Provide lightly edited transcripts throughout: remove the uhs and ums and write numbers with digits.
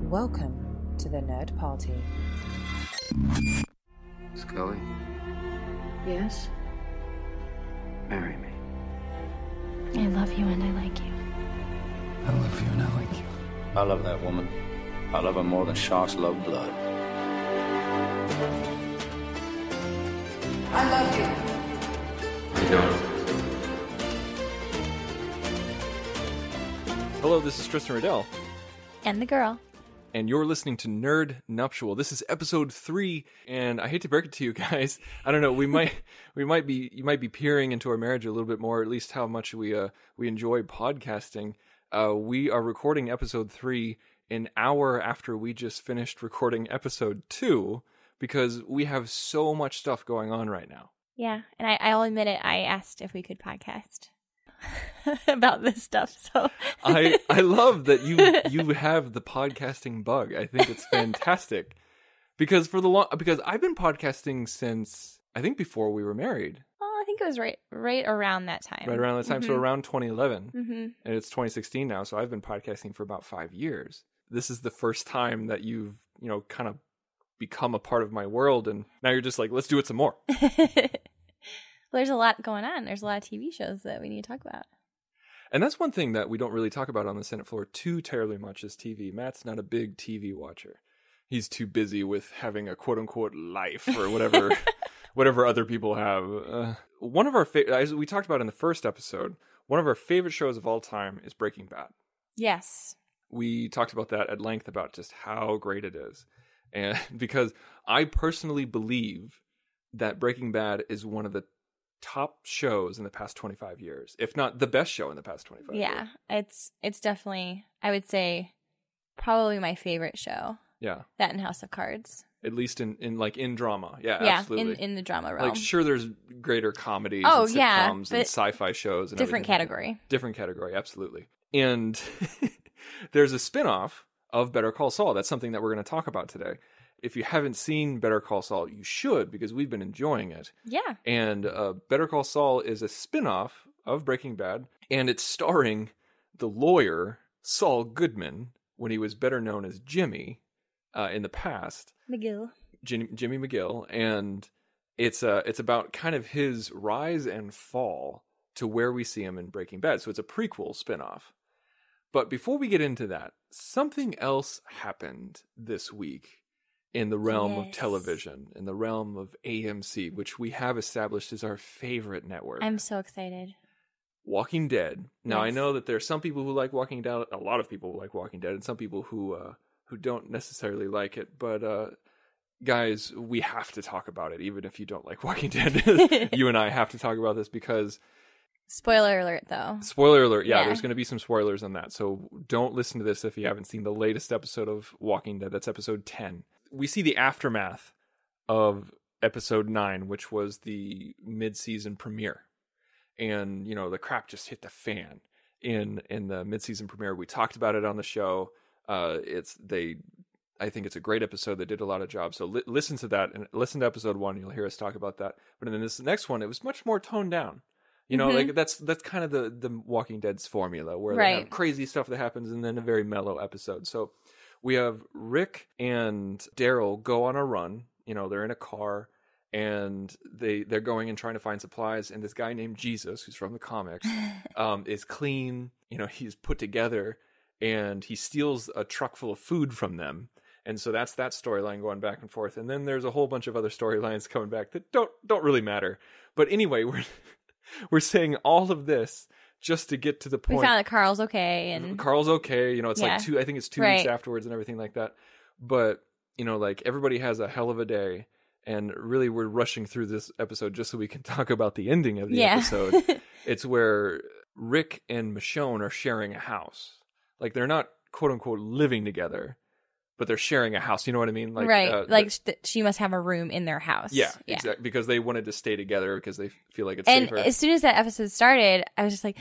Welcome to the Nerd Party. Scully, Yes? marry me. I love you and I like you. I love you and I like you. I love that woman. I love her more than sharks love blood. I love you. You don't. Hello, this is Tristan Riddell, And the girl. and you're listening to Nerd Nuptial. This is episode 3, and I hate to break it to you guys. I don't know. You might be peering into our marriage a little bit more, at least how much we enjoy podcasting. We are recording episode 3 an hour after we just finished recording episode 2 because we have so much stuff going on right now. Yeah, and I'll admit it, I asked if we could podcast about this stuff. So I love that you have the podcasting bug. I think it's fantastic because because I've been podcasting since I think before we were married. I think it was right around that time. Right around that time, so around 2011, Mm-hmm. and it's 2016 now. So I've been podcasting for about 5 years. This is the first time that you've kind of become a part of my world, and now you're just like, let's do it some more. Well, there's a lot going on. There's a lot of TV shows that we need to talk about. And that's one thing that we don't really talk about on the Senate floor too terribly much is TV. Matt's not a big TV watcher. He's too busy with having a quote-unquote life or whatever whatever other people have. One of our as we talked about in the first episode, one of our favorite shows of all time is Breaking Bad. Yes. We talked about that at length about just how great it is. And because I personally believe that Breaking Bad is one of the top shows in the past 25 years, if not the best show in the past 25 years. Yeah, it's definitely, I would say, probably my favorite show. Yeah. That and House of Cards. At least in drama. Yeah, Yeah, absolutely. in the drama realm. Like, sure, there's greater comedies Oh, and yeah, sitcoms but and sci-fi shows. And different everything. category. Different category, absolutely. And there's a spinoff of Better Call Saul. That's something that we're going to talk about today. If you haven't seen Better Call Saul, you should, because we've been enjoying it. Yeah. And Better Call Saul is a spinoff of Breaking Bad, and it's starring the lawyer Saul Goodman, when he was better known as Jimmy in the past. McGill. Jimmy McGill, and it's about kind of his rise and fall to where we see him in Breaking Bad. So it's a prequel spinoff. But before we get into that, something else happened this week in the realm of television, in the realm of AMC, which we have established as our favorite network. I'm so excited. Walking Dead. Now, Yes. I know that there are some people who like Walking Dead, a lot of people who like Walking Dead, and some people who don't necessarily like it. But guys, we have to talk about it, even if you don't like Walking Dead. You and I have to talk about this because... Spoiler alert, though. Spoiler alert. Yeah, Yeah. there's going to be some spoilers on that. So don't listen to this if you haven't seen the latest episode of Walking Dead. That's episode 10. We see the aftermath of episode 9, which was the mid-season premiere. And, the crap just hit the fan in the mid-season premiere. We talked about it on the show. I think it's a great episode. They did a lot of jobs. So listen to that and listen to episode 1. You'll hear us talk about that. But in this next one, it was much more toned down. Like that's kind of the Walking Dead's formula, where they have crazy stuff that happens and then a very mellow episode. So we have Rick and Daryl go on a run. They're in a car and they're going and trying to find supplies. And this guy named Jesus, who's from the comics, is clean. He's put together, and he steals a truck full of food from them. And so that's that storyline going back and forth. And then there's a whole bunch of other storylines coming back that don't really matter. But anyway, we're saying all of this just to get to the point. We found that Carl's okay, and Carl's okay. It's like I think it's 2 weeks Right. afterwards and everything like that. But like everybody has a hell of a day, and really we're rushing through this episode just so we can talk about the ending of the episode. It's where Rick and Michonne are sharing a house. Like, they're not quote unquote living together, but they're sharing a house. You know what I mean? Like, right. She must have a room in their house. Yeah, exactly. Because they wanted to stay together because they feel like it's and safer. As soon as that episode started, I was just like,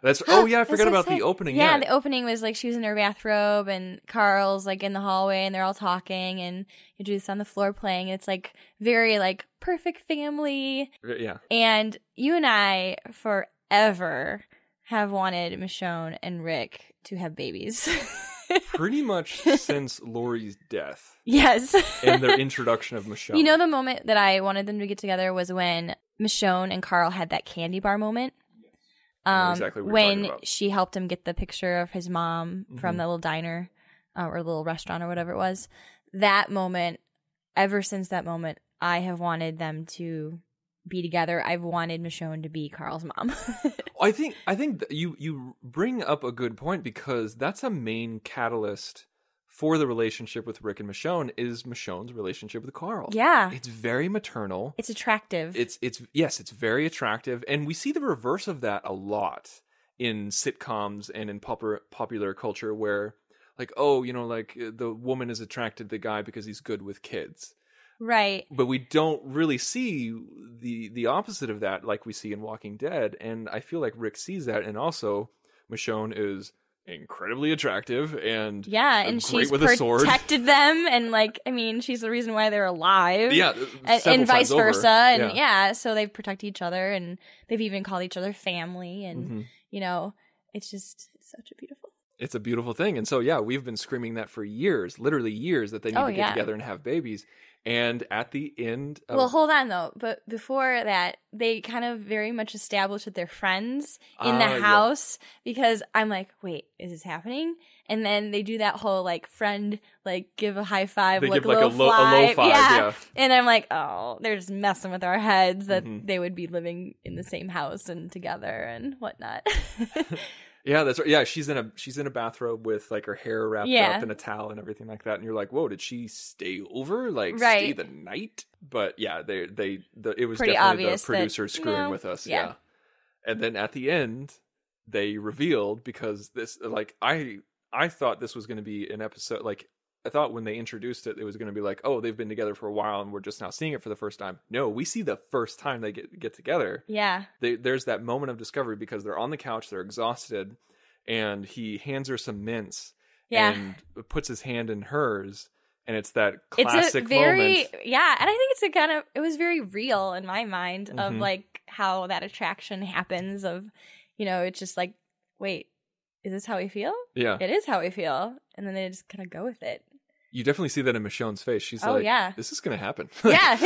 I forgot about the opening. Yeah, the opening was like she was in her bathrobe and Carl's like in the hallway and they're all talking and you do this on the floor playing. It's like very like perfect family. Yeah. And you and I forever have wanted Michonne and Rick to have babies. Pretty much since Laurie's death. Yes. And their introduction of Michonne. You know, the moment that I wanted them to get together was when Michonne and Carl had that candy bar moment. Exactly what when she helped him get the picture of his mom from the little diner or little restaurant or whatever it was. That moment, ever since that moment, I have wanted them to be together. I've wanted Michonne to be Carl's mom. I think that you bring up a good point, because that's a main catalyst for the relationship with Rick and Michonne is Michonne's relationship with Carl. Yeah. It's very maternal. It's attractive. It's very attractive. And we see the reverse of that a lot in sitcoms and in popular culture, where like, oh, you know, like the woman is attracted to the guy because he's good with kids. Right. But we don't really see the opposite of that like we see in Walking Dead. And I feel like Rick sees that. And also Michonne is incredibly attractive and and great she's with a sword. Protected them, and like, I mean, she's the reason why they're alive. Yeah, and vice versa. Over. And so they protect each other, and they've even called each other family. And you know, it's such a beautiful. It's a beautiful thing. And so we've been screaming that for years, literally years, that they need to get together and have babies. And at the end of... Well, hold on, though. But before that, they kind of very much established that they're friends in the house. Because I'm like, wait, is this happening? And then they do that whole, like, friend, like, give a high five, they like, give, like, a low five. Yeah. And I'm like, oh, they're just messing with our heads that they would be living in the same house and together and whatnot. Yeah, that's right. Yeah, she's in a bathrobe with like her hair wrapped up in a towel and everything like that. And you're like, whoa, did she stay over? Like stay the night? But yeah, it was pretty definitely obvious the producer screwing with us. Yeah. And then at the end, they revealed, because this, like, I thought this was going to be an episode, like, I thought when they introduced it, it was going to be like, oh, they've been together for a while and we're just now seeing it for the first time. No, we see the first time they get together. Yeah. There's that moment of discovery, because they're on the couch, they're exhausted, and he hands her some mints and puts his hand in hers. And it's that classic moment. Yeah. And I think it was very real in my mind of like how that attraction happens of, you know, it's just like, wait, is this how we feel? Yeah. It is how we feel. And then they just kind of go with it. You definitely see that in Michonne's face. She's this is going to happen. Yeah.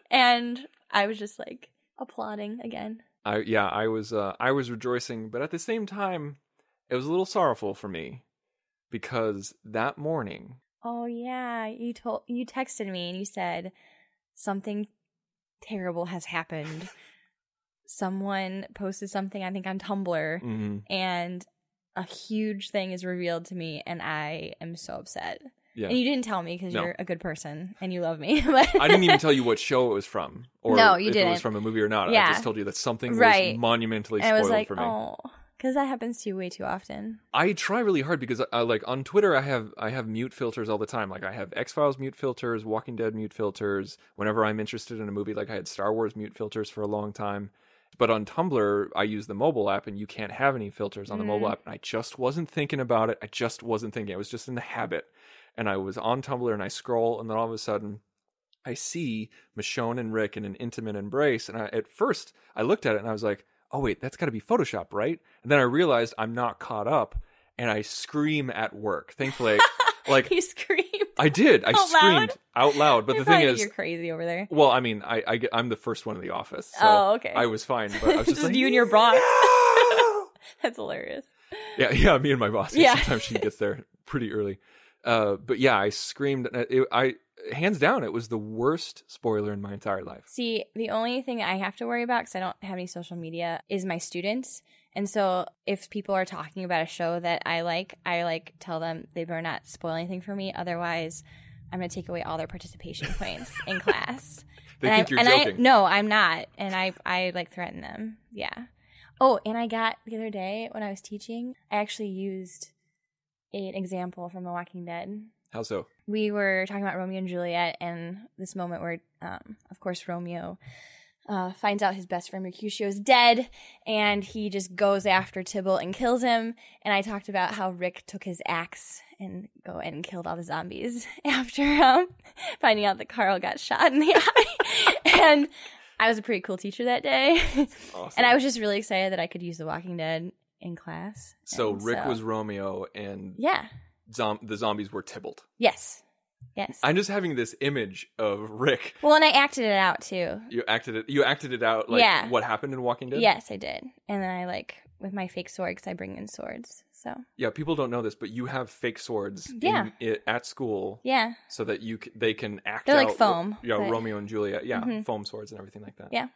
And I was just like applauding again. I was rejoicing, but at the same time, it was a little sorrowful for me, because that morning. Oh yeah, you texted me and you said something terrible has happened. Someone posted something, I think on Tumblr, and a huge thing is revealed to me, and I am so upset. Yeah. And you didn't tell me because you're a good person and you love me. But I didn't even tell you what show it was from, or if it was from a movie or not. Yeah. I just told you that something was monumentally spoiled for me. Oh, because that happens to you way too often. I try really hard, because I like on Twitter I have mute filters all the time. Like I have X-Files mute filters, Walking Dead mute filters. Whenever I'm interested in a movie, like I had Star Wars mute filters for a long time. But on Tumblr, I use the mobile app, and you can't have any filters on the mobile app. And I just wasn't thinking about it. I was just in the habit. And I was on Tumblr, and I scroll, and then all of a sudden, I see Michonne and Rick in an intimate embrace. And at first, I looked at it, and I was like, oh, wait, that's got to be Photoshop, right? And then I realized I'm not caught up, and I scream at work. Thankfully, like... You screamed? I did. I screamed out loud. But the thing is... You're crazy over there. Well, I mean, I'm the first one in the office. So okay. I was fine, but I was just like... you and your boss. No! That's hilarious. Yeah, me and my boss. Yeah. Sometimes she gets there pretty early. But yeah, I screamed. Hands down, it was the worst spoiler in my entire life. See, the only thing I have to worry about, because I don't have any social media, is my students. And so if people are talking about a show that I like tell them they better not spoil anything for me. Otherwise, I'm going to take away all their participation points in class. They think you're joking. No, I'm not. And I like threaten them. Yeah. Oh, and I got the other day when I was teaching, I actually used an example from The Walking Dead. How so? We were talking about Romeo and Juliet, and this moment where, of course, Romeo finds out his best friend Mercutio is dead, and he just goes after Tybalt and kills him. And I talked about how Rick took his axe and and killed all the zombies after finding out that Carl got shot in the eye. And I was a pretty cool teacher that day. Awesome. And I was just really excited that I could use The Walking Dead in class. So Rick was Romeo, and the zombies were Tybalt. Yes. I'm just having this image of Rick. Well, and I acted it out too. You acted it out, like what happened in Walking Dead? Yes, I did. And then I with my fake sword, because I bring in swords. So yeah, people don't know this, but you have fake swords at school. Yeah. So that they can act They're out. like foam. Romeo and Juliet. Yeah, foam swords and everything like that. Yeah.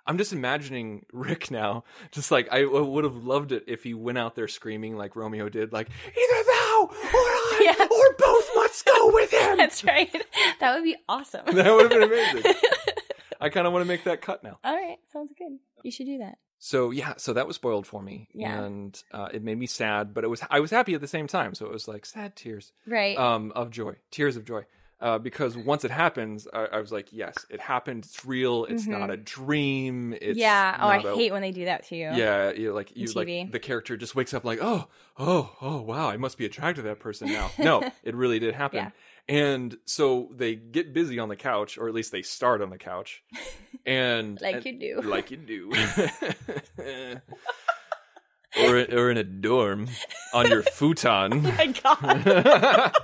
I'm just imagining Rick now, just like I would have loved it if he went out there screaming like Romeo did, like, either thou or I or both must go with him. That's right. That would be awesome. That would have been amazing. I kind of want to make that cut now. All right. Sounds good. You should do that. So that was spoiled for me. Yeah. And it made me sad, but I was happy at the same time. So it was like sad tears. Right. Of joy. Tears of joy. Because once it happens, I was like, yes, it happened. It's real. It's not a dream. It's I hate when they do that to you. Yeah, like the character just wakes up like, oh, wow, I must be attracted to that person now. No, it really did happen. Yeah. And so they get busy on the couch, or at least they start on the couch, and you do, like you do, or in a dorm on your futon. Oh my God.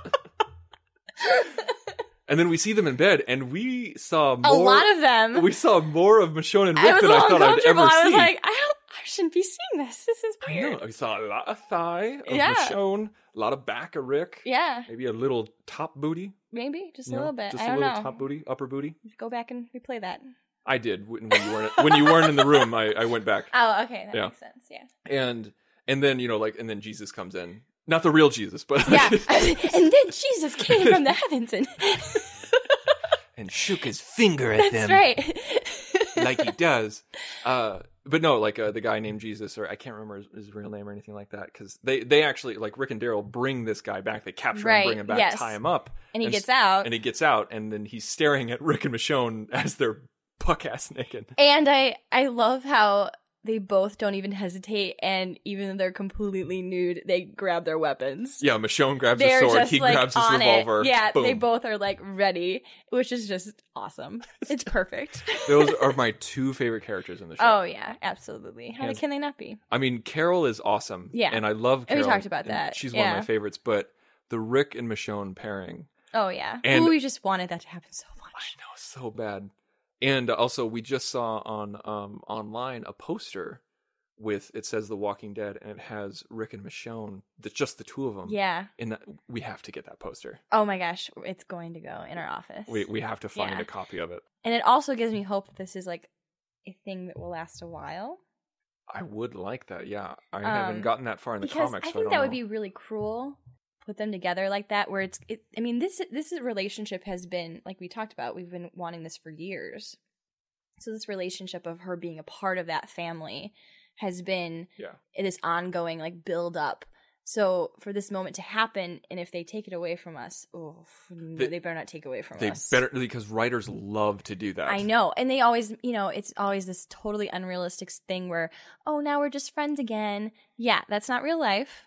And then we see them in bed, and we saw more, a lot of them. We saw more of Michonne and Rick than I thought I'd ever see. I was like, I shouldn't be seeing this. This is weird. I know. We saw a lot of thigh of Michonne, a lot of back of Rick. Yeah. Maybe a little top booty. Maybe just a little bit. Just I don't a little know. top booty, upper booty. Go back and replay that. I did when you weren't in the room. I went back. Oh, okay, that makes sense. Yeah. And then and then Jesus comes in. Not the real Jesus, but yeah. And then Jesus came from the heavens and shook his finger at them. That's right. Like he does. But no, the guy named Jesus, or I can't remember his real name or anything like that, because they actually, like Rick and Daryl, bring this guy back. They capture him, bring him back, tie him up. And he gets out. And then he's staring at Rick and Michonne as they're buck-ass naked. And I love how they both don't even hesitate, and even though they're completely nude, they grab their weapons. Yeah, Michonne grabs his sword, he grabs his revolver. Yeah, boom. They both are ready, which is just awesome. It's perfect. Those are my two favorite characters in the show. Oh yeah, absolutely. How can they not be? I mean, Carol is awesome. Yeah. And I love Carol. We talked about that. She's one of my favorites, but the Rick and Michonne pairing. Oh yeah. And we just wanted that to happen so much. I know, so bad. And also, we just saw on online a poster with, it says The Walking Dead, and it has Rick and Michonne, just the two of them. Yeah. We have to get that poster. Oh my gosh, it's going to go in our office. We have to find a copy of it. And it also gives me hope that this is a thing that will last a while. I would like that, yeah. I haven't gotten that far in the comics. I think that would be really cruel. Put them together like that, where this relationship has been, like we talked about, we've been wanting this for years. So this relationship of her being a part of that family has been this ongoing build up. So for this moment to happen, and if they take it away from us, they better not take it away from us. They better, because writers love to do that. I know. And they always, it's always this totally unrealistic thing where, now we're just friends again. Yeah, that's not real life.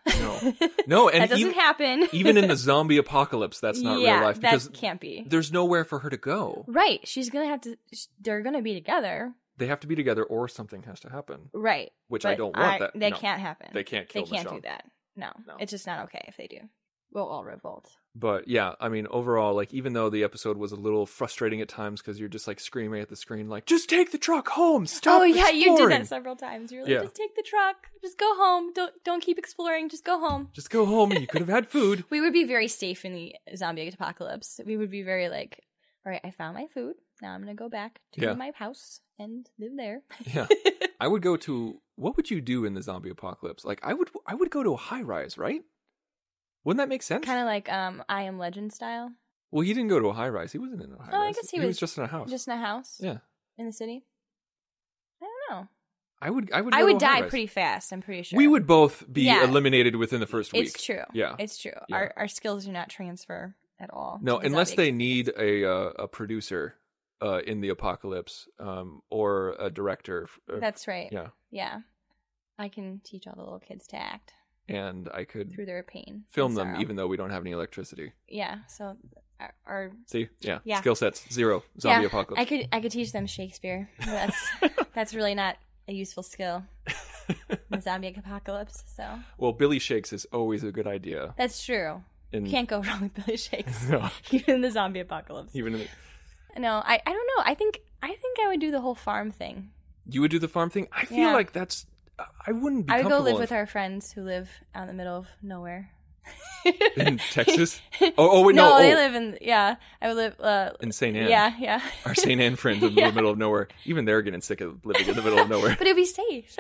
No, and that doesn't happen. Even in the zombie apocalypse, that's not real life. Because that can't be. There's nowhere for her to go. Right. They're going to be together. They have to be together, or something has to happen. Right. Which I don't want that. They can't happen. They can't kill Michonne. They can't do that. No, it's just not okay if they do. We'll all revolt. But yeah, I mean, overall, even though the episode was a little frustrating at times because you're just screaming at the screen, just take the truck home. Stop. Oh yeah, you did that several times. You're like, just take the truck. Just go home. Don't keep exploring. Just go home. Just go home. You could have had food. We would be very safe in the zombie apocalypse. We would be very all right, I found my food. Now I'm gonna go back to my house and live there. Yeah, I would go to. What would you do in the zombie apocalypse? I would go to a high rise, right? Wouldn't that make sense? Kind of like I Am Legend style. Well, he didn't go to a high rise. He wasn't in a high rise. I guess he was just in a house. Just in a house. Yeah. In the city. I don't know. I would die pretty fast. I'm pretty sure. We would both be eliminated within the first week. It's true. Yeah, it's true. Yeah. Our skills do not transfer at all. No, unless they need a producer in the apocalypse, or a director. That's right. Yeah. Yeah. I can teach all the little kids to act. And I could through their pain, film them, even though we don't have any electricity. Yeah. So our skill sets 0. Zombie apocalypse. I could teach them Shakespeare. That's really not a useful skill. the zombie apocalypse. So Well, Billy Shakes is always a good idea. that's true. You can't go wrong with Billy Shakes. No. Even in the zombie apocalypse. Even in No, I don't know. I think I would do the whole farm thing. You would do the farm thing? I feel like that's... I wouldn't be I would go comfortable live with our friends who live out in the middle of nowhere. in Texas? Oh, wait, no. no. They live in, I would live... in St. Anne. Yeah. Our St. Anne friends in the middle of nowhere. Even they're getting sick of living in the middle of nowhere. But it'd be safe.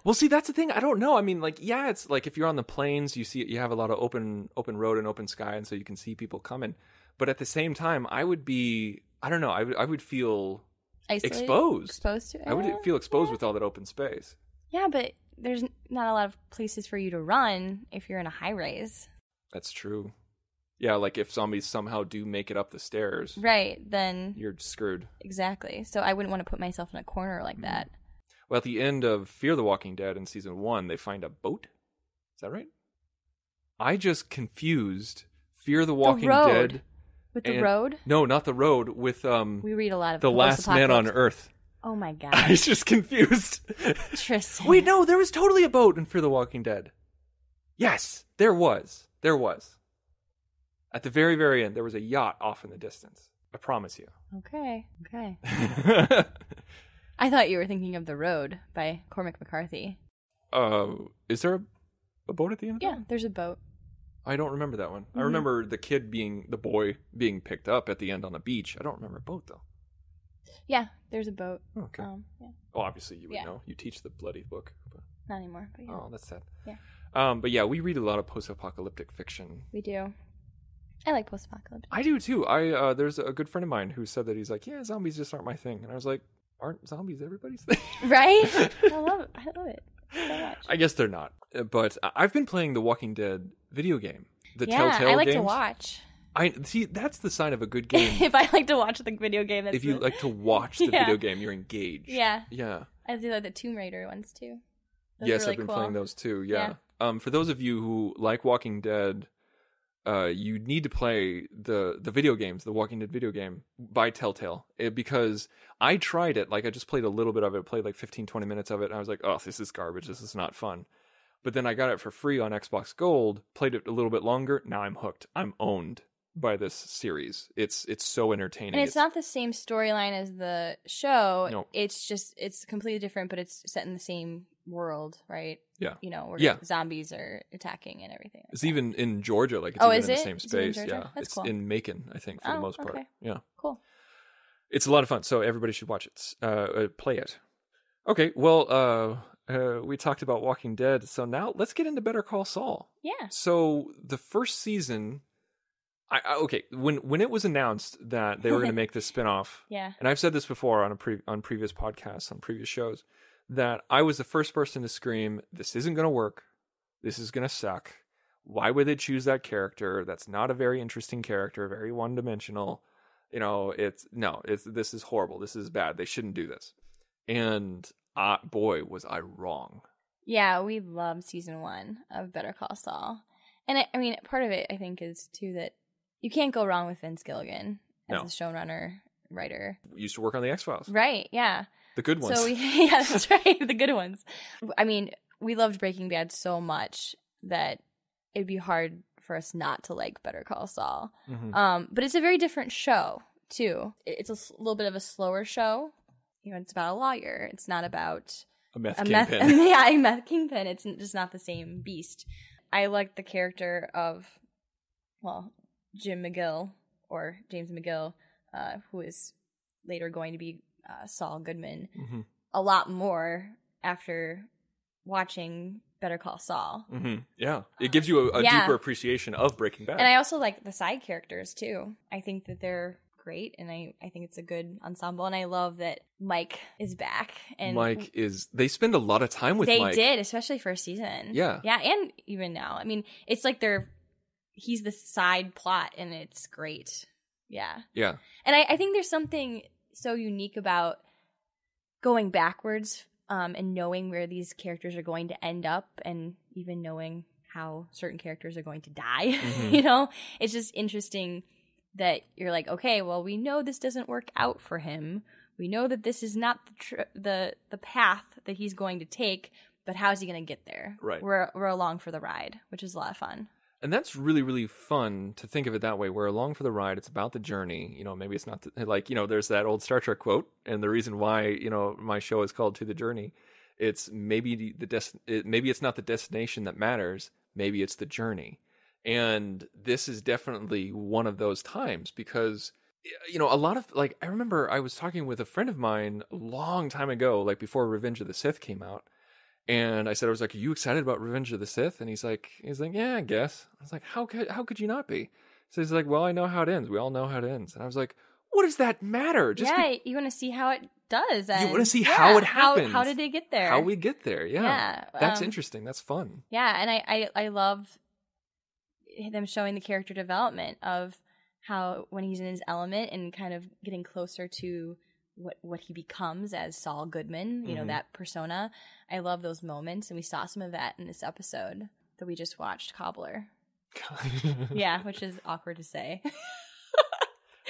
Well, see, that's the thing. I don't know. I mean, like, yeah, it's like if you're on the plains, you have a lot of open road and open sky, and so you can see people coming. But at the same time, I would be... I don't know. I would feel... Isolated? Exposed to it. I would feel exposed with all that open space. Yeah, but there's not a lot of places for you to run if you're in a high rise. That's true. Yeah, like if zombies somehow do make it up the stairs. Right, then... You're screwed. Exactly. So I wouldn't want to put myself in a corner like that. Well, at the end of Fear the Walking Dead in season 1, they find a boat. Is that right? I just confused Fear the Walking Dead... With the road? No, not the road. With we read a lot of The Last Man on Earth. Oh my god! I was just confused. Tristan. Wait, no, there was totally a boat in Fear the Walking Dead. Yes, there was. There was. At the very, very end, there was a yacht off in the distance. I promise you. Okay. I thought you were thinking of The Road by Cormac McCarthy. Is there a boat at the end of that? Yeah, there's a boat. I don't remember that one. Mm-hmm. I remember the boy being picked up at the end on the beach. I don't remember a boat, though. Yeah, there's a boat. Okay. Yeah. Well, obviously you would know. You teach the bloody book. But... Not anymore, but yeah. Oh, that's sad. Yeah. But yeah, we read a lot of post-apocalyptic fiction. We do. I like post-apocalyptic. I do, too. There's a good friend of mine who said that he's like, yeah, zombies just aren't my thing. And I was like, aren't zombies everybody's thing? Right? I love it. So much. I guess they're not. But I've been playing the Walking Dead video game. The Telltale games. I like to watch. I see. That's the sign of a good game. If I like to watch the video game, if you like to watch the video game, you're engaged. Yeah. Yeah. I do like the Tomb Raider ones too. Those yes, really I've been playing those too. Yeah. For those of you who like Walking Dead, you need to play the video games, the Walking Dead video game by Telltale, because I tried it. Like I just played a little bit of it, played like 15-20 minutes of it, and I was like, oh, this is garbage. This is not fun. But then I got it for free on Xbox Gold, played it a little bit longer. Now I'm hooked. I'm owned by this series. It's so entertaining. And it's not the same storyline as the show. No. It's completely different, but it's set in the same world, right? Yeah. You know, where zombies are attacking and everything. Like it's that. even in Georgia, like it's even in the same space. Yeah. That's it's cool. in Macon, I think, for the most part. Okay. Yeah. Cool. It's a lot of fun, so everybody should watch it. Play it. Okay, well, we talked about Walking Dead, so now let's get into Better Call Saul. Yeah. So the first season, when it was announced that they were going to make this spinoff, and I've said this before on previous podcasts, on previous shows, that I was the first person to scream, "This isn't going to work. This is going to suck. Why would they choose that character? That's not a very interesting character, very one-dimensional. You know, this is horrible. This is bad. They shouldn't do this." And boy, was I wrong. Yeah, we loved season 1 of Better Call Saul. And I mean, part of it, I think, is, too, that you can't go wrong with Vince Gilligan as a showrunner, writer. We used to work on the X-Files. Right, yeah. The good ones. So yeah, that's right, the good ones. I mean, we loved Breaking Bad so much that it'd be hard for us not to like Better Call Saul. Mm-hmm. But it's a very different show, too. It's a little bit of a slower show. You know, it's about a lawyer. It's not about a meth kingpin. A meth kingpin. It's just not the same beast. I like the character of, Jim McGill, or James McGill, who is later going to be Saul Goodman, a lot more after watching Better Call Saul. Mm-hmm. Yeah. It gives you a deeper appreciation of Breaking Bad. And I also like the side characters, too. I think that they're great, and I think it's a good ensemble, and I love that Mike is back. And they spend a lot of time with Mike. They did, especially first season. Yeah, and even now. I mean, it's like he's the side plot, and it's great. Yeah. And I think there's something so unique about going backwards, and knowing where these characters are going to end up, and even knowing how certain characters are going to die. Mm-hmm. You know, it's just interesting that you're like, okay, well, we know this doesn't work out for him. We know that this is not the path that he's going to take, but how's he going to get there? Right. We're along for the ride, which is a lot of fun. And that's really, really fun to think of it that way. We're along for the ride. It's about the journey. Maybe it's not there's that old Star Trek quote. And the reason why, my show is called To the Journey, it's maybe maybe it's not the destination that matters. Maybe it's the journey. And this is definitely one of those times because, a lot of I remember I was talking with a friend of mine a long time ago, before Revenge of the Sith came out. And I was like, are you excited about Revenge of the Sith? And he's like, yeah, I guess. I was like, how could you not be? So he's like, well, I know how it ends. We all know how it ends. And I was like, what does that matter? You want to see how it does. You want to see how it happens. How did they get there? How we get there. Yeah. That's interesting. That's fun. Yeah. And I love them showing the character development of how when he's in his element and kind of getting closer to what he becomes as Saul Goodman, that persona. I love those moments, and we saw some of that in this episode that we just watched, Cobbler. Yeah, which is awkward to say.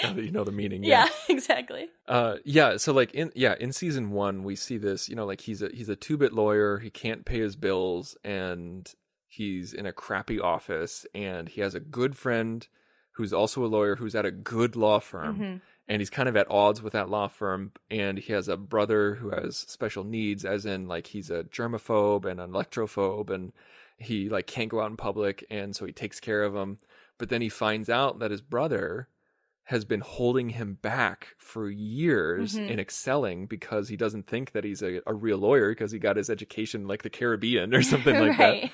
Now that you know the meaning. Yeah, exactly. So in season 1 we see this, he's a 2-bit lawyer, he can't pay his bills, and he's in a crappy office, and he has a good friend who's also a lawyer who's at a good law firm. Mm-hmm. And he's kind of at odds with that law firm, and he has a brother who has special needs, as in he's a germaphobe and an electrophobe, and he can't go out in public, and so he takes care of him. But then he finds out that his brother has been holding him back for years in excelling because he doesn't think that he's a real lawyer because he got his education the Caribbean or something like that.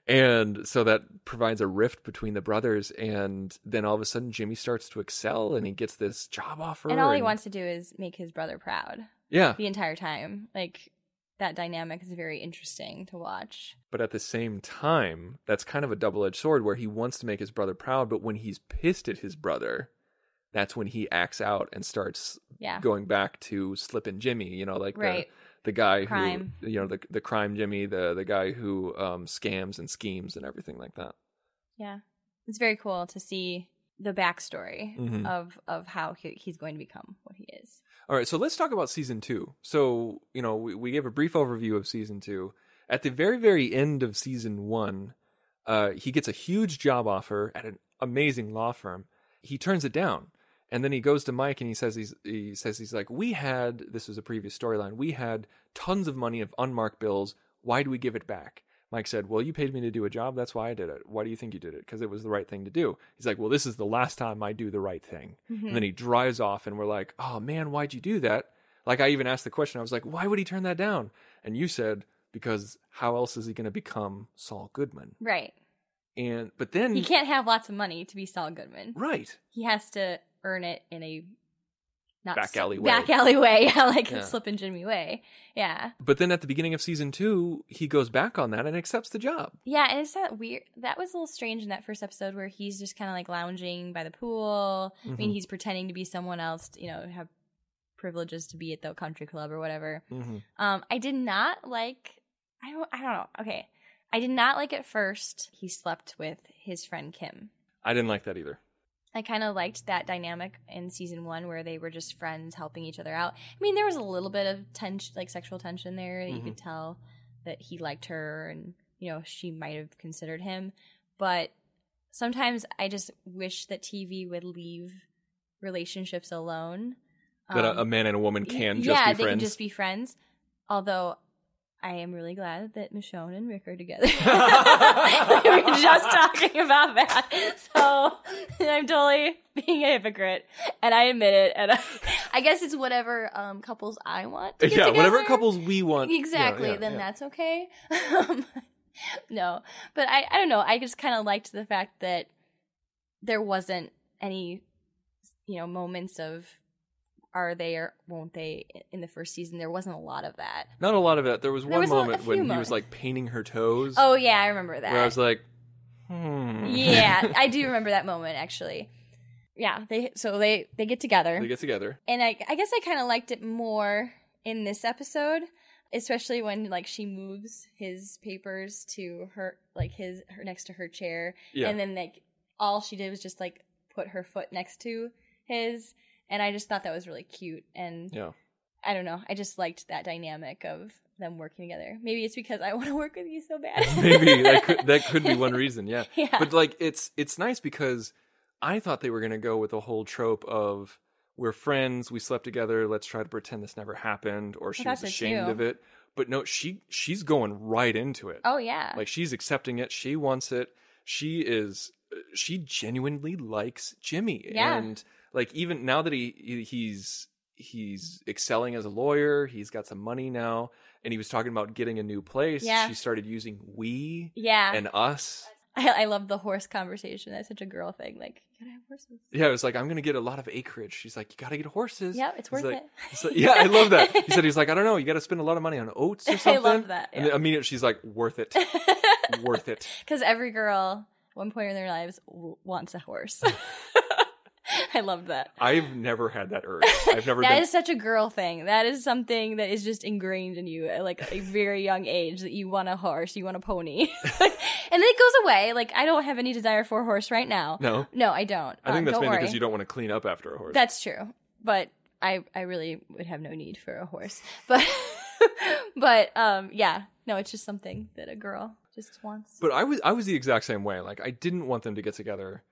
And so that provides a rift between the brothers. And then all of a sudden, Jimmy starts to excel and he gets this job offer. And all he wants to do is make his brother proud. Yeah. The entire time. That dynamic is very interesting to watch. But at the same time, that's kind of a double-edged sword where he wants to make his brother proud. But when he's pissed at his brother, that's when he acts out and starts going back to Slippin' Jimmy, right. The guy crime. Who, the crime Jimmy, the guy who scams and schemes and everything like that. Yeah. It's very cool to see the backstory of how he's going to become what he is. All right, so let's talk about season 2. So, we gave a brief overview of season 2. At the very, very end of season 1, he gets a huge job offer at an amazing law firm. He turns it down. And then he goes to Mike and he says he's like, this was a previous storyline, we had tons of money of unmarked bills. Why do we give it back? Mike said, well, you paid me to do a job. That's why I did it. Why do you think you did it? Because it was the right thing to do. He's like, well, this is the last time I do the right thing. Mm-hmm. And then he drives off and we're like, oh man, why'd you do that? I even asked the question. I was like, why would he turn that down? And you said, because how else is he going to become Saul Goodman? Right. But then he can't have lots of money to be Saul Goodman. Right. He has to earn it in a back alley way, a Slippin' Jimmy way. Yeah. But then at the beginning of season 2, he goes back on that and accepts the job. Yeah, and it's that weird. That was a little strange in that first episode where he's just kind of lounging by the pool. Mm-hmm. I mean, he's pretending to be someone else, have privileges to be at the country club or whatever. Mm-hmm. I did not like. I don't know. Okay, I did not like at first he slept with his friend Kim. I didn't like that either. I kind of liked that dynamic in season 1 where they were just friends helping each other out. I mean, there was a little bit of tension, sexual tension there. That you could tell that he liked her and, she might have considered him. But sometimes I just wish that TV would leave relationships alone. That a man and a woman can just be friends. Yeah, they can just be friends. Although I am really glad that Michonne and Rick are together. We were just talking about that. So I'm totally being a hypocrite. And I admit it. And I guess it's whatever couples I want to get together. Whatever couples we want. Exactly. Then that's okay. No. But I don't know. I just kind of liked the fact that there wasn't any, moments of are they or won't they in the first season. There wasn't a lot of that. Not a lot of that. There was one moment when he was painting her toes. Oh yeah, I remember that. Where I was like, Yeah, I do remember that moment actually. Yeah, they get together. They get together. And I guess I kind of liked it more in this episode, especially when she moves his papers to her her next to her chair. Yeah. And then all she did was just put her foot next to his. And I just thought that was really cute. And I don't know. I just liked that dynamic of them working together. Maybe it's because I want to work with you so bad. Maybe that could be one reason. Yeah. Yeah. But like it's nice because I thought they were going to go with the whole trope of we're friends, we slept together, let's try to pretend this never happened, or she was ashamed of it. But no, she's going right into it. Oh yeah. Like she's accepting it. She wants it. She genuinely likes Jimmy. Yeah. And like even now that he's excelling as a lawyer, he's got some money now, and he was talking about getting a new place. Yeah. She started using we and us. I love the horse conversation. That's such a girl thing. Like, you gotta have horses. Yeah, it was like, I'm going to get a lot of acreage. She's like, you got to get horses. Yeah, it's worth it. Yeah, I love that. He's like, I don't know, you got to spend a lot of money on oats or something. I love that. Yeah. And then immediately she's like, worth it. Worth it. Because every girl, at one point in their lives, wants a horse. I love that. I've never had that urge. I've never. That is such a girl thing. That is something that is just ingrained in you at like a very young age, that you want a horse, you want a pony. And then it goes away. Like, I don't have any desire for a horse right now. No, I don't. I think that's mainly worry. because you don't want to clean up after a horse. That's true. But I really would have no need for a horse. But yeah. No, it's just something that a girl just wants. But I was the exact same way. Like, I didn't want them to get together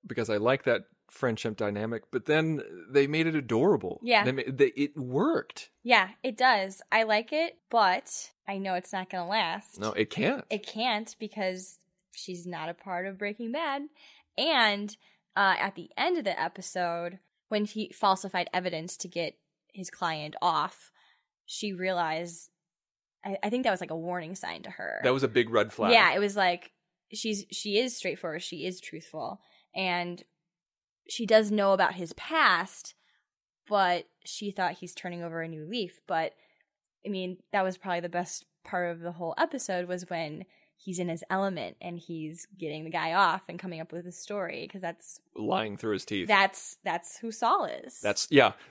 because I like that friendship dynamic, but then they made it adorable. Yeah. It worked. Yeah, it does. I like it, but I know it's not going to last. No, it can't. It can't, because she's not a part of Breaking Bad. And at the end of the episode, when he falsified evidence to get his client off, she realized, I think that was like a warning sign to her. That was a big red flag. Yeah, it was like, she is straightforward, she is truthful, and she does know about his past, but she thought he's turning over a new leaf. But I mean, that was probably the best part of the whole episode, was when he's in his element and he's getting the guy off and coming up with a story, because that's lying through his teeth. That's who Saul is.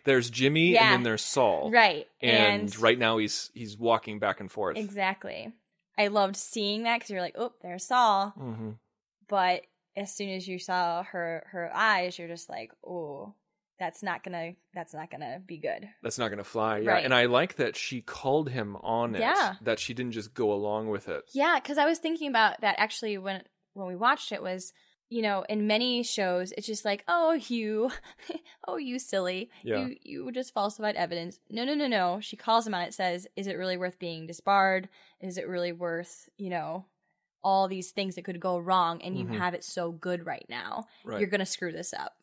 There's Jimmy and then there's Saul. Right. And right now he's walking back and forth. Exactly. I loved seeing that, because you're like, oh, there's Saul. Mm-hmm. But as soon as you saw her eyes, you're just like, oh, that's not gonna be good. That's not gonna fly. Yeah. Right. And I like that she called him on it. Yeah. That she didn't just go along with it. Yeah, because I was thinking about that actually when we watched it. Was, you know, in many shows it's just like, oh, you silly. Yeah. You just falsified evidence. No. She calls him on it, says, is it really worth being disbarred? Is it really worth, you know, all these things that could go wrong, and you have it so good right now. Right. You're going to screw this up.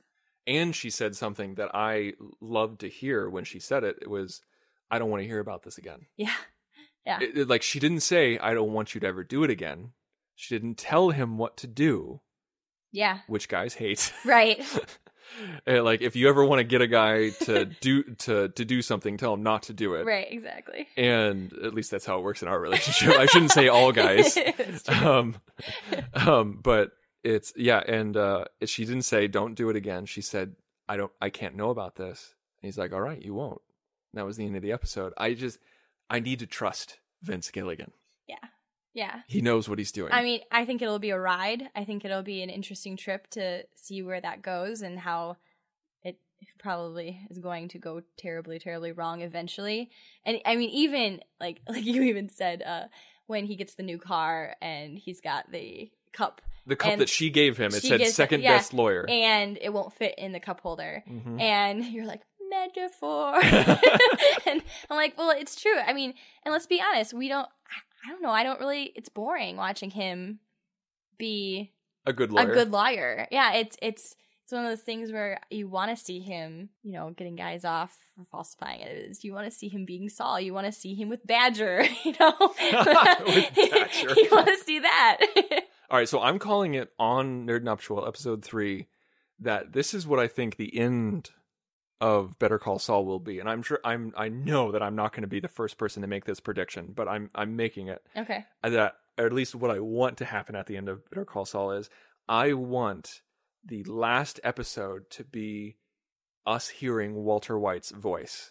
And she said something that I loved to hear when she said it. It was, I don't want to hear about this again. Yeah. Yeah. Like, she didn't say, I don't want you to ever do it again. She didn't tell him what to do. Yeah. Which guys hate. Right. Like, if you ever want to get a guy to do something, tell him not to do it. Right, exactly. And at least that's how it works in our relationship. I shouldn't say all guys. But it's, yeah, and she didn't say don't do it again. She said, I can't know about this. And he's like, all right, you won't. And that was the end of the episode. I need to trust Vince Gilligan. Yeah. Yeah. He knows what he's doing. I mean, I think it'll be a ride. I think it'll be an interesting trip to see where that goes, and how it probably is going to go terribly, terribly wrong eventually. And I mean, even like you even said, when he gets the new car and he's got the cup. The cup that she gave him, it said second best lawyer. And it won't fit in the cup holder. Mm-hmm. And you're like, metaphor. And I'm like, well, it's true. I mean, and let's be honest, I don't know. It's boring watching him be a good lawyer. Yeah, it's one of those things where you want to see him, you know, getting guys off for falsifying evidence. You want to see him being Saul. You want to see him with Badger, you know? With Badger. You want to see that. All right, so I'm calling it on Nerd Nuptial, episode 3, that this is what I think the end of Better Call Saul will be. And I know that I'm not going to be the first person to make this prediction, but I'm making it. Okay. That, or at least what I want to happen at the end of Better Call Saul is, I want the last episode to be us hearing Walter White's voice.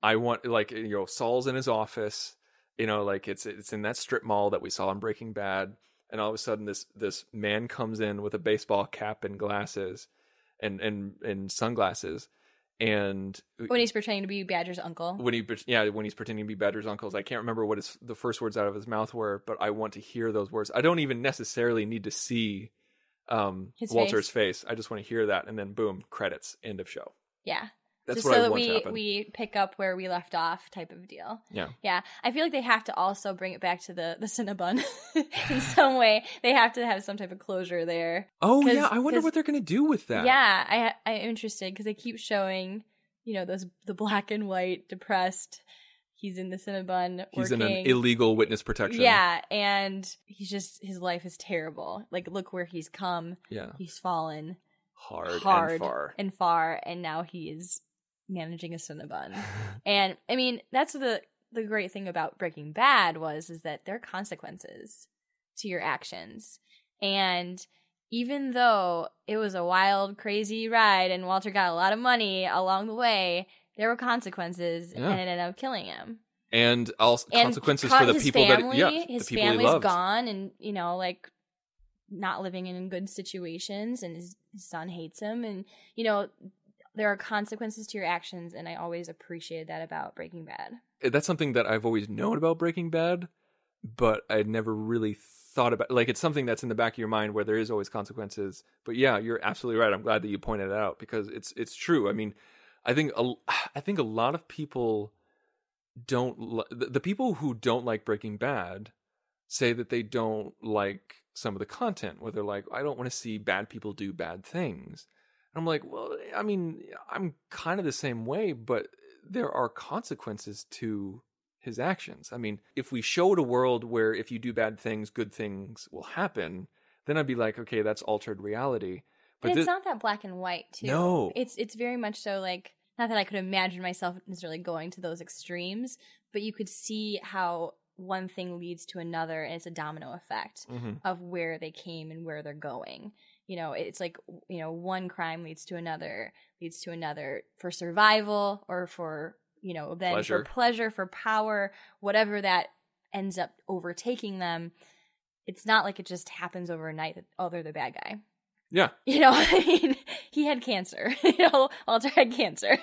I want, like, you know, Saul's in his office, you know, like it's in that strip mall that we saw in Breaking Bad, and all of a sudden this man comes in with a baseball cap and glasses and sunglasses, And when he's pretending to be Badger's uncle. When he's pretending to be Badger's uncle. I can't remember what the first words out of his mouth were, but I want to hear those words. I don't even necessarily need to see Walter's face. I just want to hear that, and then boom, credits, end of show. Yeah. That's just what so I that want to happen. we pick up where we left off type of deal. Yeah. Yeah. I feel like they have to also bring it back to the Cinnabon in some way. They have to have some type of closure there. Oh, yeah. I wonder what they're going to do with that. Yeah. I'm interested because they keep showing, the black and white depressed. He's in the Cinnabon He's working. in an illegal witness protection. Yeah. And his life is terrible. Like, look where he's come. Yeah. He's fallen. Hard and far. And now he is managing a Cinnabon. And I mean, that's the great thing about Breaking Bad is that there are consequences to your actions. And even though it was a wild, crazy ride and Walter got a lot of money along the way, there were consequences and it ended up killing him. And also consequences for the people his the people family's he loved. gone and, not living in good situations, and his son hates him, and, there are consequences to your actions, and I always appreciated that about Breaking Bad. That's something that I've always known about Breaking Bad, but I'd never really thought about. Like, it's something that's in the back of your mind where there is always consequences. But yeah, you're absolutely right. I'm glad that you pointed it out because it's true. I mean, I think a lot of people don't. The people who don't like Breaking Bad say that they don't like some of the content, where they're like, I don't want to see bad people do bad things. I'm like, well, I mean, I'm kind of the same way, but there are consequences to his actions. I mean, if we showed a world where if you do bad things, good things will happen, then I'd be like, okay, that's altered reality. But it's not that black and white, too. No. It's very much so like, not that I could imagine myself necessarily going to those extremes, but you could see how one thing leads to another, and it's a domino effect of where they came and where they're going. It's like, one crime leads to another for survival or for, then pleasure. For pleasure, for power, whatever that ends up overtaking them. It's not like it just happens overnight that, oh, they're the bad guy. Yeah. I mean, he had cancer. Walter had cancer.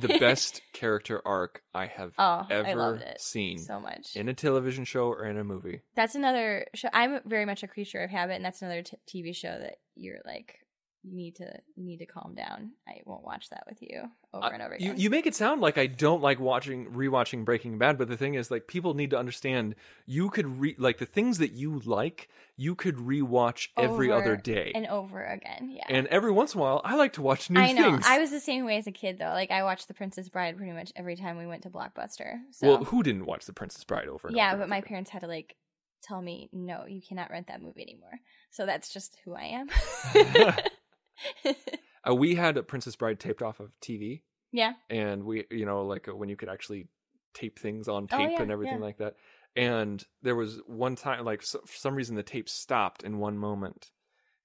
The best character arc I have ever seen so much in a television show or in a movie. That's another show. I'm very much a creature of habit, and that's another TV show that you're like, you need to calm down. I won't watch that with you over and over again. You make it sound like I don't like rewatching Breaking Bad, but the thing is, like, people need to understand you could like the things that you like, you could rewatch every other day and over again. Yeah, and every once in a while, I like to watch new things. I know. I was the same way as a kid, though. Like, I watched The Princess Bride pretty much every time we went to Blockbuster. So. Well, who didn't watch The Princess Bride over? And yeah, over but my parents had to tell me, no, you cannot rent that movie anymore. So that's just who I am. We had a Princess Bride taped off of TV. Yeah. And we, when you could actually tape things on tape and everything like that. And there was one time, for some reason, the tape stopped in one moment.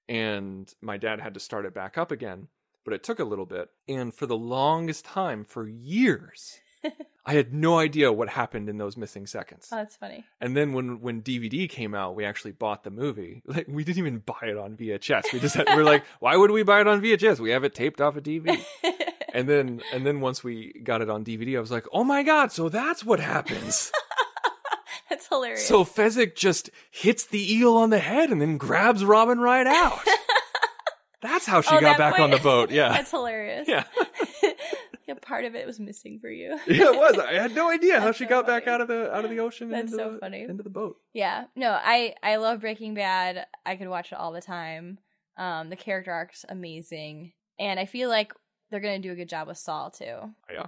And my dad had to start it back up again. But it took a little bit. And for the longest time, for years, I had no idea what happened in those missing seconds. Oh, that's funny. And then when DVD came out, we actually bought the movie. Like, we didn't even buy it on VHS. We're like, why would we buy it on VHS? We have it taped off a DVD. and then once we got it on DVD, I was like, oh my God, so that's what happens. That's hilarious. So Fezzik just hits the eel on the head and then grabs Robin right out. That's how she got back on the boat. Yeah. That's hilarious. Yeah. Yeah, part of it was missing for you. Yeah, it was. I had no idea how she got back out of the ocean. That's so funny. Into the boat. Yeah. No, I love Breaking Bad. I could watch it all the time. The character arc's amazing. And I feel like they're going to do a good job with Saul, too. Yeah.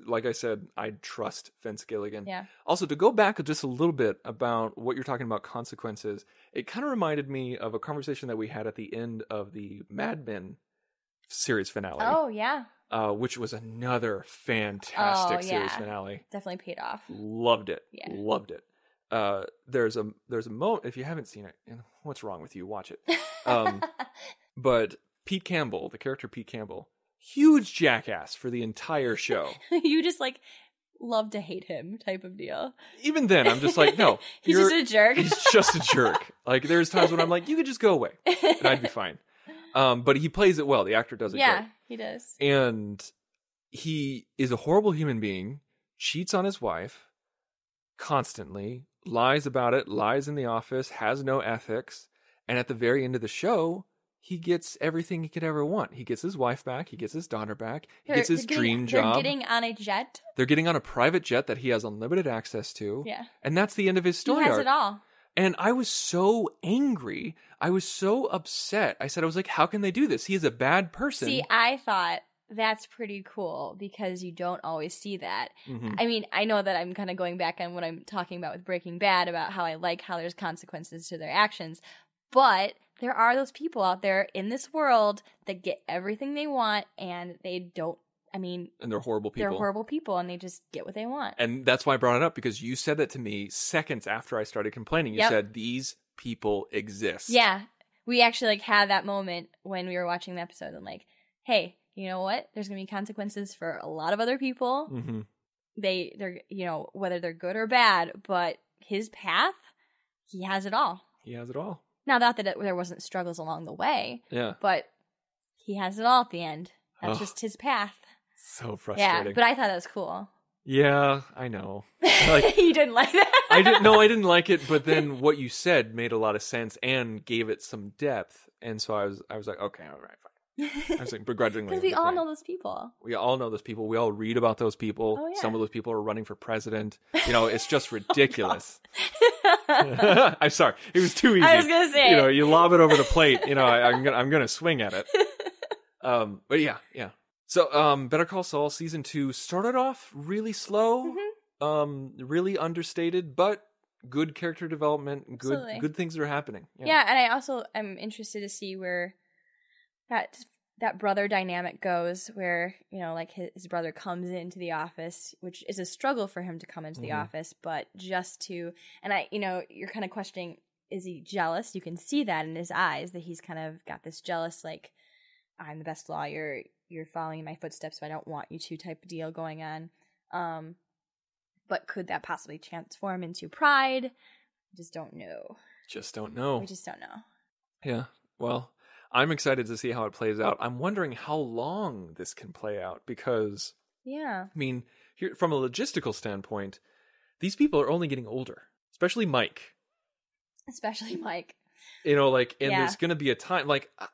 Like I said, I trust Vince Gilligan. Yeah. Also, to go back just a little bit about what you're talking about consequences, it kind of reminded me of a conversation that we had at the end of the Mad Men series finale. Oh, yeah. Which was another fantastic series finale. Definitely paid off. Loved it. Yeah. Loved it. There's a moment, if you haven't seen it, what's wrong with you? Watch it. But Pete Campbell, the character Pete Campbell, huge jackass for the entire show. You just love to hate him type of deal. Even then, I'm just like, no. He's just a jerk. He's just a jerk. Like, there's times when I'm like, you could just go away. And I'd be fine. But he plays it well. The actor does it great. Yeah, he does. And he is a horrible human being, cheats on his wife constantly, lies about it, lies in the office, has no ethics, and at the very end of the show, he gets everything he could ever want. He gets his wife back, he gets his daughter back, he gets his dream job. They're getting on a jet. They're getting on a private jet that he has unlimited access to. Yeah. And that's the end of his story He has arc. it all. And I was so angry. I was so upset. I was like, how can they do this? He is a bad person. See, I thought that's pretty cool because you don't always see that. Mm-hmm. I mean, I know that I'm kind of going back on what I'm talking about with Breaking Bad about how I like how there's consequences to their actions. But there are those people out there in this world that get everything they want and they don't, and they're horrible people. They're horrible people and they just get what they want. And that's why I brought it up, because you said that to me seconds after I started complaining. You said, these people exist. Yeah. We actually had that moment when we were watching the episode and hey, you know what? There's going to be consequences for a lot of other people. Mm-hmm. They're whether they're good or bad, but his path, he has it all. He has it all. Now, not that there wasn't struggles along the way. Yeah. But he has it all at the end. That's just his path. So frustrating. Yeah, but I thought that was cool. Yeah, I know. You didn't like that? I didn't like it, but then what you said made a lot of sense and gave it some depth. And so I was like, okay, all right, fine. I was like, begrudgingly. Because we all know those people. We all know those people. We all read about those people. Oh, yeah. Some of those people are running for president. It's just ridiculous. I'm sorry. It was too easy. I was going to say. You lob it over the plate. I'm gonna swing at it. But yeah. So, Better Call Saul season 2 started off really slow, really understated, but good character development, good things that are happening. Yeah, and I also am interested to see where that brother dynamic goes, where his brother comes into the office, which is a struggle for him to come into the office, but just to, and you're kind of questioning, is he jealous? You can see that in his eyes, that he's kind of got this jealous, I'm the best lawyer, you're following in my footsteps, so I don't want you to type of deal going on. But could that possibly transform into pride? I just don't know. We just don't know. Yeah. Well, I'm excited to see how it plays out. I'm wondering how long this can play out, because here from a logistical standpoint, these people are only getting older, especially Mike. There's going to be a time,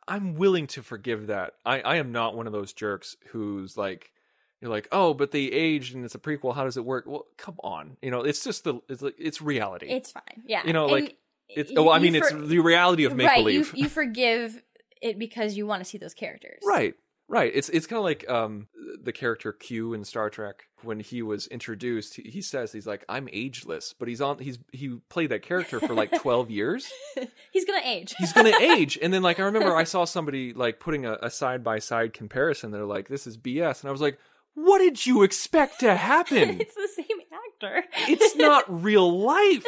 I'm willing to forgive that. I am not one of those jerks who's you're like, oh, but they aged and it's a prequel. How does it work? Well, come on. It's just it's reality. It's fine. Yeah. It's the reality of make-believe. Right. You forgive it because you want to see those characters. Right. It's kind of like the character Q in Star Trek. When he was introduced, he says, he's like, I'm ageless, but he played that character for 12 years. He's gonna age. And then I remember I saw somebody putting a side-by-side comparison. They're like, this is BS. And I was like, what did you expect to happen? It's the same actor. It's not real life.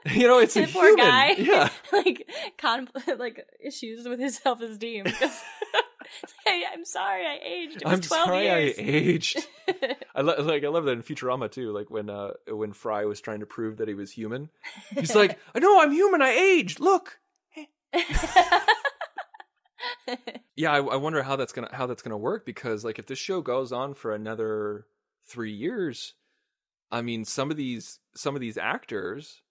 It's a poor human. Guy. Yeah. Issues with his self-esteem. I'm sorry I aged. It was I'm 12 sorry years. I aged. I love that in Futurama too. When Fry was trying to prove that he was human, he's like, "No, I'm human. I aged. Look." Yeah, I wonder how that's gonna work, because if this show goes on for another 3 years, some of these actors,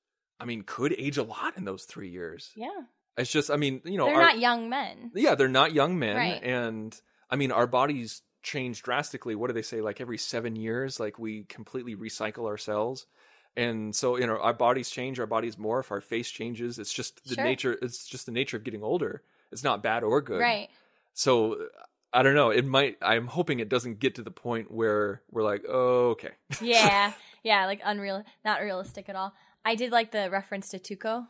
could age a lot in those 3 years. Yeah. It's just, they're not young men. Yeah, they're not young men. Right. And, our bodies change drastically. What do they say? Every 7 years, we completely recycle ourselves. And so, our bodies change, our bodies morph, our face changes. It's just the nature. It's just the nature of getting older. It's not bad or good. Right. So, I don't know. I'm hoping it doesn't get to the point where we're like, oh, okay. Yeah. Yeah, unreal, not realistic at all. I did like the reference to Tuco.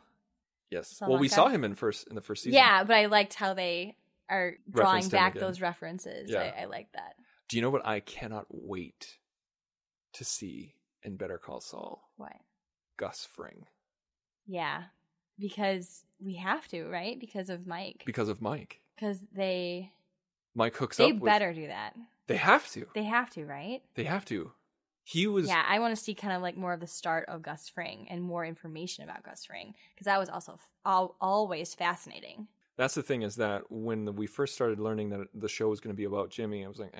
Yes. Well, we saw him in the first season. Yeah, but I liked how they are drawing back again. those references. Yeah. I like that. Do you know what I cannot wait to see in Better Call Saul? What? Gus Fring. Yeah, because we have to, right? Because of Mike. Because Mike hooks up with... They better do that. They have to. They have to, right? They have to. He was... Yeah, I want to see kind of more of the start of Gus Fring and more information about Gus Fring, because that was also always fascinating. That's the thing, is that when we first started learning that the show was going to be about Jimmy, I was like,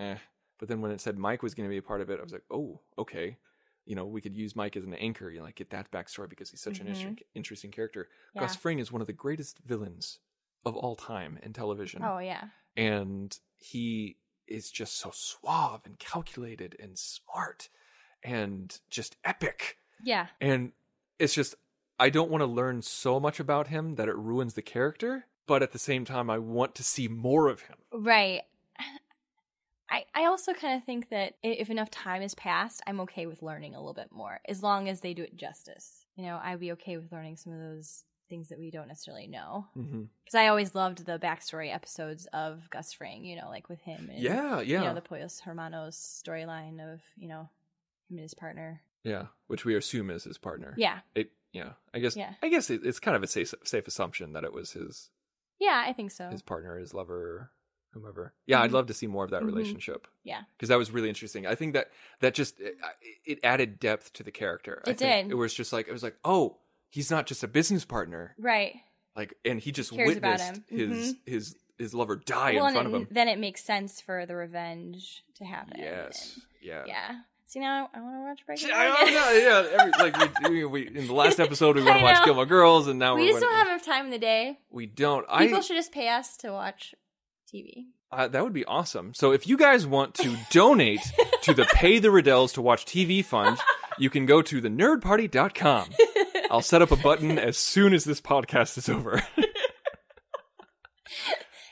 But then when it said Mike was going to be a part of it, I was like, oh, okay. We could use Mike as an anchor, get that backstory because he's such an interesting character. Yeah. Gus Fring is one of the greatest villains of all time in television. Oh, yeah. And he is just so suave and calculated and smart and just epic. Yeah. And it's just, I don't want to learn so much about him that it ruins the character, but at the same time, I want to see more of him. Right. I also kind of think that if enough time has passed, I'm okay with learning a little bit more, as long as they do it justice. I'd be okay with learning some of those things that we don't necessarily know. Because I always loved the backstory episodes of Gus Fring, like with him. And, the Pollos Hermanos storyline of, him and his partner. Yeah, which we assume is his partner. Yeah. I guess it's kind of a safe assumption that it was his. Yeah, I think so. His partner, his lover, whomever. Yeah, I'd love to see more of that relationship. Yeah. Because that was really interesting. I think that just, it added depth to the character. It did. It was just like, oh, he's not just a business partner. Right. And he just cares witnessed his lover die in front of him. Then it makes sense for the revenge to happen. Yes. Yeah. See, now I want to watch Breaking Bad. We in the last episode, we want to watch Gilmore Girls, and now we just don't have enough time in the day. We don't. People should just pay us to watch TV. That would be awesome. So if you guys want to donate to the Pay the Riddells to Watch TV fund, you can go to thenerdparty.com. I'll set up a button as soon as this podcast is over.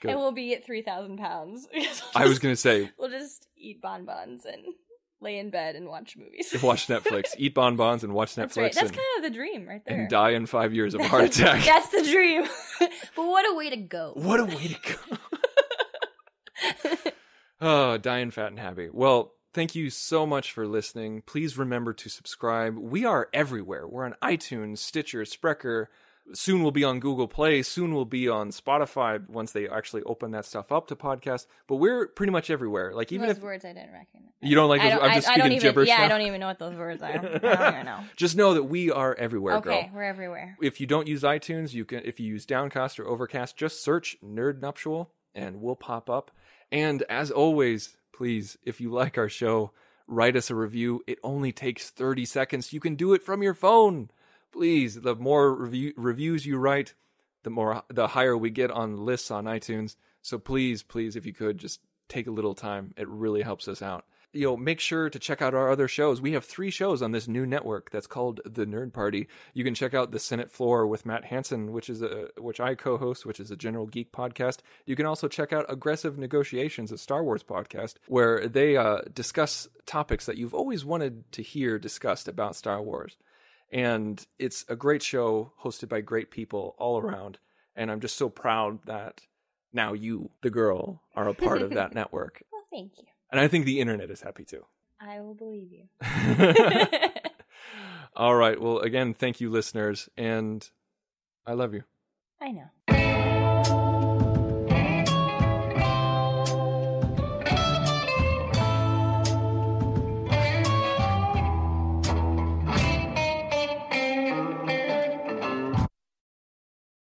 And we'll be at 3,000 pounds. I was going to say. We'll just eat bonbons and lay in bed and watch movies. Watch Netflix. Eat bonbons and watch Netflix. That's right. That's kind of the dream right there. And die in 5 years of a heart attack. That's the dream. But what a way to go. What a way to go. Oh, dying fat and happy. Well, thank you so much for listening. Please remember to subscribe. We are everywhere. We're on iTunes, Stitcher, Spreaker. Soon we'll be on Google Play. Soon we'll be on Spotify once they actually open that stuff up to podcast. But we're pretty much everywhere. Like even those words I didn't recognize. You don't like those? I'm just speaking gibberish now. I don't even know what those words are. I don't even know. Just know that we are everywhere, girl. Okay, we're everywhere. If you don't use iTunes, you can. If you use Downcast or Overcast, just search Nerd Nuptial and we'll pop up. And as always, please, if you like our show, write us a review. It only takes 30 seconds. You can do it from your phone. Please, the more reviews you write, the higher we get on lists on iTunes. So please, if you could, just take a little time. It really helps us out. Make sure to check out our other shows. We have 3 shows on this new network that's called The Nerd Party. You can check out The Senate Floor with Matt Hansen, which I co-host, which is a general geek podcast. You can also check out Aggressive Negotiations, a Star Wars podcast, where they discuss topics that you've always wanted to hear discussed about Star Wars. And it's a great show hosted by great people all around. And I'm just so proud that now you, the girl, are a part of that network. Well, thank you. And I think the internet is happy too. I will believe you. All right. Well, again, thank you, listeners. And I love you. I know.